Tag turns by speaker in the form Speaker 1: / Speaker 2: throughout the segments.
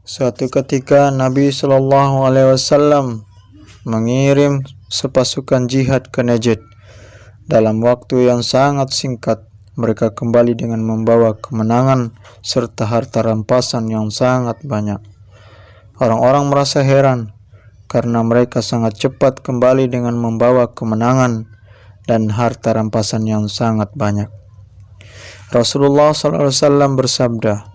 Speaker 1: Suatu ketika Nabi Shallallahu Alaihi Wasallam mengirim sepasukan jihad ke Najd. Dalam waktu yang sangat singkat, mereka kembali dengan membawa kemenangan serta harta rampasan yang sangat banyak. Orang-orang merasa heran karena mereka sangat cepat kembali dengan membawa kemenangan dan harta rampasan yang sangat banyak. Rasulullah SAW bersabda,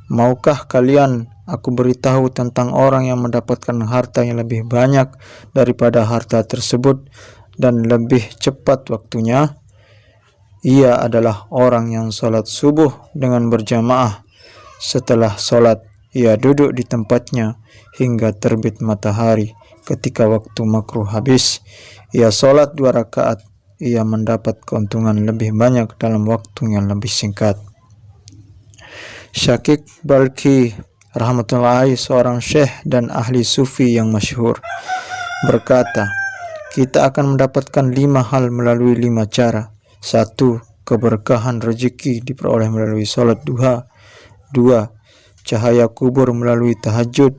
Speaker 1: "Maukah kalian aku beritahu tentang orang yang mendapatkan harta yang lebih banyak daripada harta tersebut dan lebih cepat waktunya? Ia adalah orang yang sholat subuh dengan berjamaah. Setelah sholat, ia duduk di tempatnya hingga terbit matahari. Ketika waktu makruh habis, ia sholat 2 rakaat. Ia mendapat keuntungan lebih banyak dalam waktu yang lebih singkat." Syakik Balki rahmatullahi, seorang syekh dan ahli sufi yang masyhur, berkata, "Kita akan mendapatkan 5 hal melalui 5 cara. 1. Keberkahan rezeki diperoleh melalui sholat duha. 2. Cahaya kubur melalui tahajud.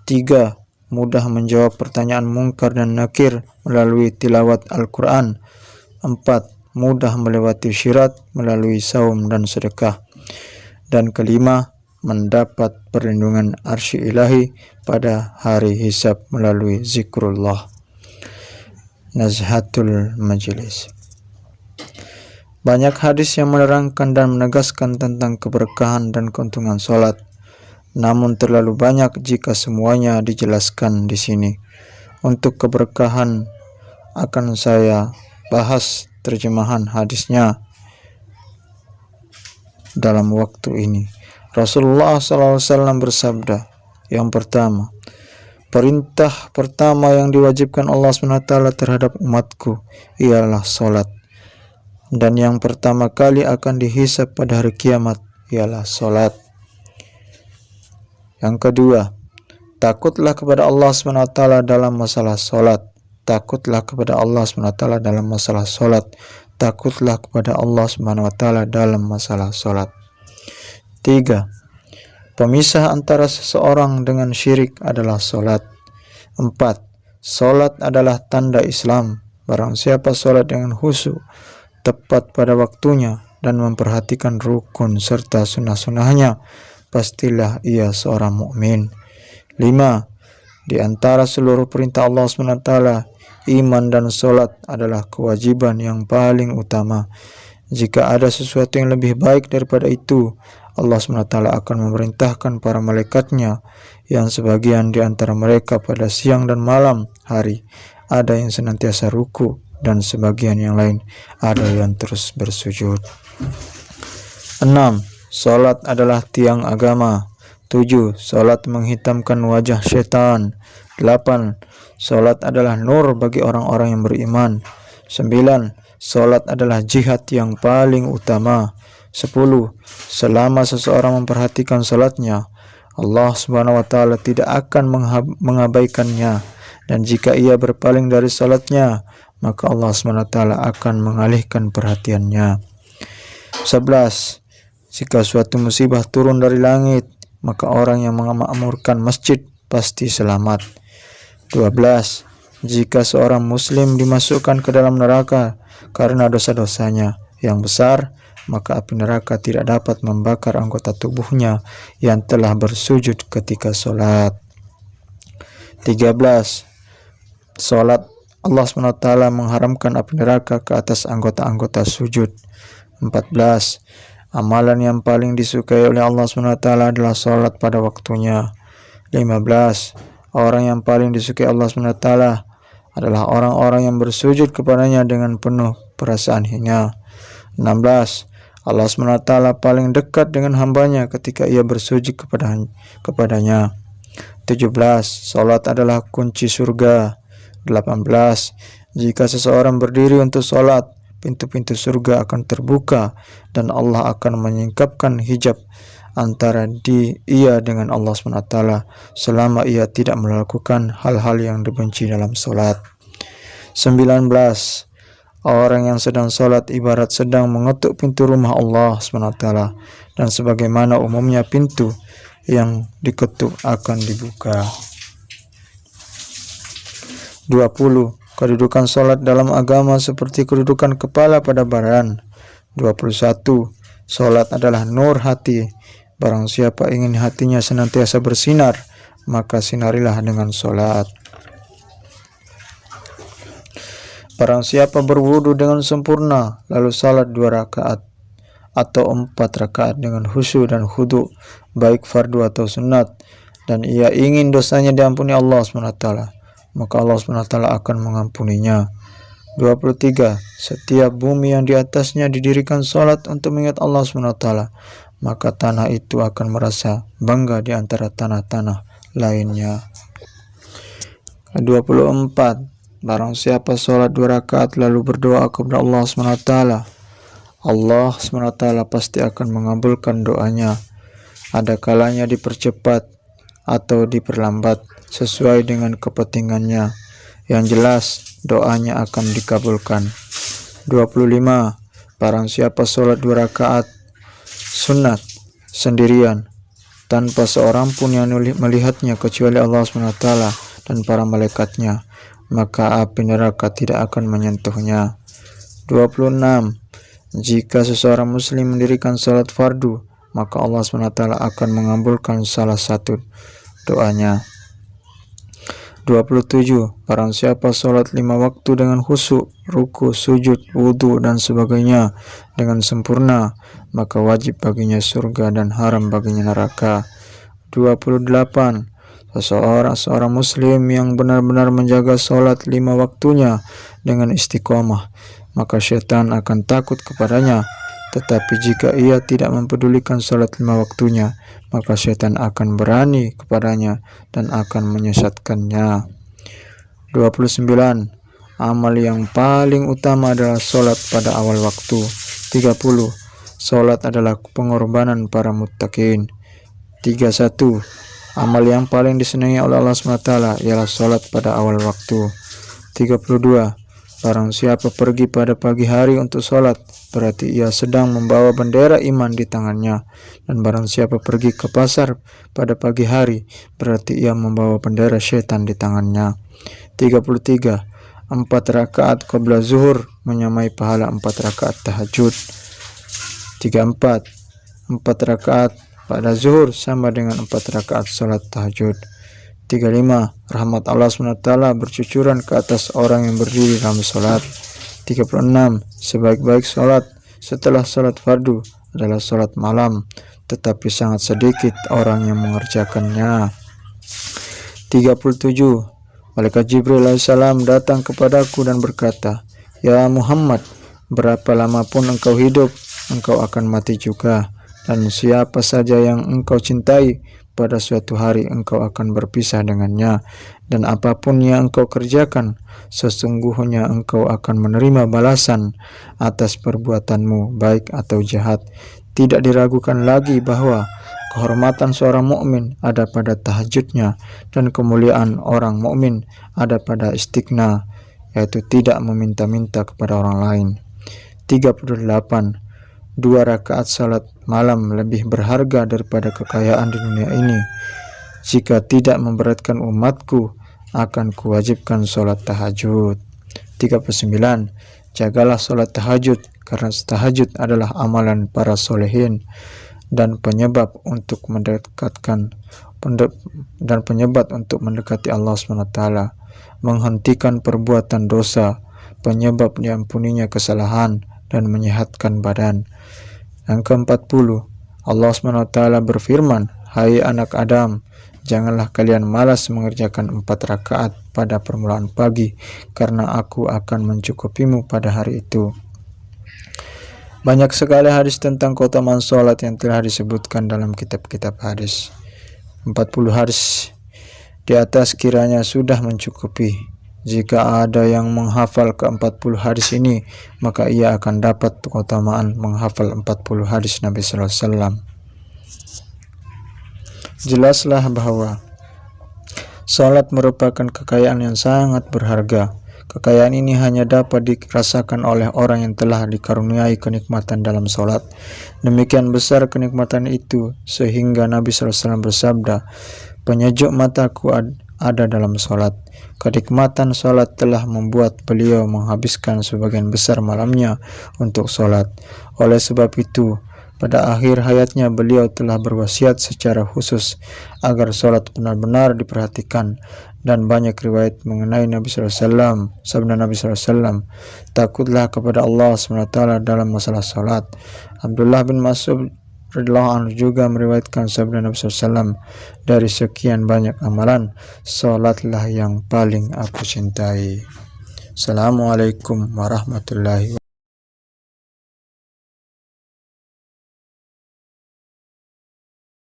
Speaker 1: 3. Mudah menjawab pertanyaan mungkar dan nakir melalui tilawat Al-Quran. 4. Mudah melewati syirat melalui saum dan sedekah. Dan kelima, mendapat perlindungan arsy ilahi pada hari hisab melalui zikrullah." Nazhatul Majlis. Banyak hadis yang menerangkan dan menegaskan tentang keberkahan dan keuntungan sholat. Namun terlalu banyak jika semuanya dijelaskan di sini. Untuk keberkahan akan saya bahas terjemahan hadisnya dalam waktu ini. Rasulullah SAW bersabda, yang pertama, perintah pertama yang diwajibkan Allah SWT terhadap umatku ialah sholat. Dan yang pertama kali akan dihisab pada hari kiamat ialah sholat. Yang kedua, takutlah kepada Allah SWT dalam masalah sholat. Takutlah kepada Allah SWT dalam masalah sholat. Takutlah kepada Allah SWT dalam masalah sholat. 3. Pemisah antara seseorang dengan syirik adalah sholat. 4. Sholat adalah tanda Islam. Barang siapa sholat dengan khusyuk, tepat pada waktunya, dan memperhatikan rukun serta sunnah-sunnahnya, pastilah ia seorang mukmin. 5. Di antara seluruh perintah Allah SWT, iman dan sholat adalah kewajiban yang paling utama. Jika ada sesuatu yang lebih baik daripada itu, Allah SWT akan memerintahkan para malaikatnya, yang sebagian di antara mereka pada siang dan malam hari ada yang senantiasa ruku, dan sebagian yang lain ada yang terus bersujud. 6. Salat adalah tiang agama. 7. Salat menghitamkan wajah syaitan. 8. Salat adalah nur bagi orang-orang yang beriman. 9. Salat adalah jihad yang paling utama. 10. Selama seseorang memperhatikan salatnya, Allah SWT tidak akan mengabaikannya, dan jika ia berpaling dari salatnya, maka Allah SWT akan mengalihkan perhatiannya. 11. Jika suatu musibah turun dari langit, maka orang yang memakmurkan masjid pasti selamat. 12. Jika seorang muslim dimasukkan ke dalam neraka karena dosa-dosanya yang besar, maka api neraka tidak dapat membakar anggota tubuhnya yang telah bersujud ketika sholat. 13. Sholat Allah SWT mengharamkan api neraka ke atas anggota-anggota sujud. 14. Amalan yang paling disukai oleh Allah SWT adalah sholat pada waktunya. 15. Orang yang paling disukai Allah SWT adalah orang-orang yang bersujud kepadanya dengan penuh perasaan hina. 16. Allah SWT paling dekat dengan hambanya ketika ia bersujud kepadanya. 17. Salat adalah kunci surga. 18. Jika seseorang berdiri untuk salat, pintu-pintu surga akan terbuka dan Allah akan menyingkapkan hijab antara ia dengan Allah SWT selama ia tidak melakukan hal-hal yang dibenci dalam salat. 19. Orang yang sedang salat ibarat sedang mengetuk pintu rumah Allah SWT, dan sebagaimana umumnya pintu yang diketuk akan dibuka. 20. Kedudukan sholat dalam agama seperti kedudukan kepala pada badan. 21. Sholat adalah nur hati. Barang siapa ingin hatinya senantiasa bersinar, maka sinarilah dengan sholat. Barang siapa berwudu dengan sempurna, lalu salat 2 rakaat atau 4 rakaat dengan khusyuk dan khudu, baik fardu atau sunat, dan ia ingin dosanya diampuni Allah SWT, maka Allah SWT akan mengampuninya. 23. Setiap bumi yang di atasnya didirikan salat untuk mengingat Allah SWT, maka tanah itu akan merasa bangga di antara tanah-tanah lainnya. 24. Barang siapa sholat 2 rakaat lalu berdoa kepada Allah SWT, Allah SWT pasti akan mengabulkan doanya. Ada kalanya dipercepat atau diperlambat sesuai dengan kepentingannya. Yang jelas doanya akan dikabulkan. 25. Barang siapa sholat 2 rakaat sunat sendirian tanpa seorang pun yang melihatnya kecuali Allah SWT dan para malaikatnya, maka api neraka tidak akan menyentuhnya. 26. Jika seseorang muslim mendirikan salat fardu, maka Allah SWT akan mengabulkan salah satu doanya. 27. Barang siapa salat 5 waktu dengan khusyuk, ruku, sujud, wudu, dan sebagainya dengan sempurna, maka wajib baginya surga dan haram baginya neraka. 28. Seorang muslim yang benar-benar menjaga sholat 5 waktunya dengan istiqomah, maka syaitan akan takut kepadanya. Tetapi jika ia tidak mempedulikan sholat 5 waktunya, maka syaitan akan berani kepadanya dan akan menyesatkannya. 29. Amal yang paling utama adalah sholat pada awal waktu. 30. Sholat adalah pengorbanan para muttaqin. 31. Amal yang paling disenangi oleh Allah SWT ialah sholat pada awal waktu. 32. Barang siapa pergi pada pagi hari untuk sholat, berarti ia sedang membawa bendera iman di tangannya. Dan barang siapa pergi ke pasar pada pagi hari, berarti ia membawa bendera syaitan di tangannya. 33. 4 rakaat qabla zuhur menyamai pahala 4 rakaat tahajud. 34. 4 rakaat pada zuhur sama dengan 4 rakaat salat tahajud. 35. Rahmat Allah SWT bercucuran ke atas orang yang berdiri dalam salat. 36. Sebaik-baik salat setelah salat fardu adalah salat malam, tetapi sangat sedikit orang yang mengerjakannya. 37. Malaikat Jibril alaihissalam datang kepadaku dan berkata, "Ya Muhammad, berapa lama pun engkau hidup, engkau akan mati juga. Dan siapa saja yang engkau cintai, pada suatu hari engkau akan berpisah dengannya. Dan apapun yang engkau kerjakan, sesungguhnya engkau akan menerima balasan atas perbuatanmu, baik atau jahat. Tidak diragukan lagi bahwa kehormatan seorang mukmin ada pada tahajudnya, dan kemuliaan orang mukmin ada pada istighna, yaitu tidak meminta-minta kepada orang lain." 38. 2 rakaat salat malam lebih berharga daripada kekayaan di dunia ini. Jika tidak memberatkan umatku, akan kuwajibkan salat tahajud. 39. Jagalah salat tahajud, karena tahajud adalah amalan para solehin dan penyebab untuk mendekati Allah SWT, menghentikan perbuatan dosa, penyebab diampuninya kesalahan, dan menyehatkan badan. Yang ke-40, Allah SWT berfirman, "Hai anak Adam, janganlah kalian malas mengerjakan 4 rakaat pada permulaan pagi, karena aku akan mencukupimu pada hari itu." Banyak sekali hadis tentang keutamaan sholat yang telah disebutkan dalam kitab-kitab hadis. 40 hadis di atas kiranya sudah mencukupi. Jika ada yang menghafal ke-40 hadis ini, maka ia akan dapat keutamaan menghafal 40 hadis Nabi sallallahu alaihi wasallam. Jelaslah bahwa salat merupakan kekayaan yang sangat berharga, Kekayaan ini hanya dapat dirasakan oleh orang yang telah dikaruniai kenikmatan dalam sholat. Demikian besar kenikmatan itu sehingga Nabi SAW bersabda, penyejuk mataku ada dalam sholat. Kenikmatan sholat telah membuat beliau menghabiskan sebagian besar malamnya untuk sholat. Oleh sebab itu, pada akhir hayatnya beliau telah berwasiat secara khusus agar sholat benar-benar diperhatikan, dan banyak riwayat mengenai Nabi SAW. Sabda Nabi SAW, takutlah kepada Allah SWT dalam masalah sholat. Abdullah bin Mas'ud radhiyallahu anhu juga meriwayatkan sabda Nabi SAW, dari sekian banyak amalan, sholatlah yang paling aku cintai. Assalamualaikum warahmatullahi wabarakatuh.